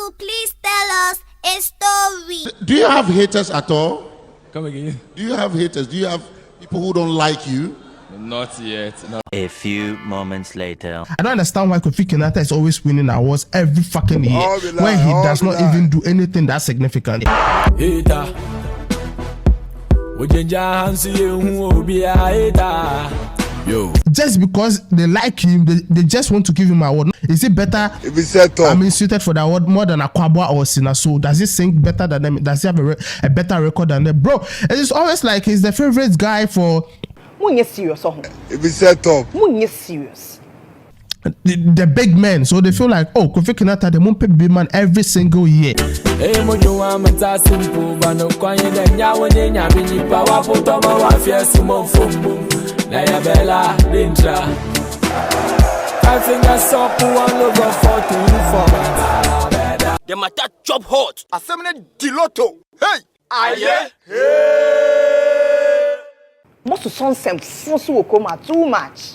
Uncle, please tell us a story. Do you have haters at all? Come again? Do you have haters? Do you have people who don't like you? Not yet. No. A few moments later. I don't understand why KOFI KINAATA is always winning awards every fucking year when he does not even do anything that significant. Hater. Yo. Just because they like him, they just want to give him an award. Is it better? If it's set up, suited for the award more than Akwabwa or Sinaso? Does he sing better than them? Does he have a better record than them? Bro, it's always like he's the favorite guy for. Serious. If it's set up, serious. The big men, so they feel like, oh, KOFI KINAATA, the Mumpe big man every single year. The matter chop hot. assembly diloto. Hey, Aye. Most of some force will come too much.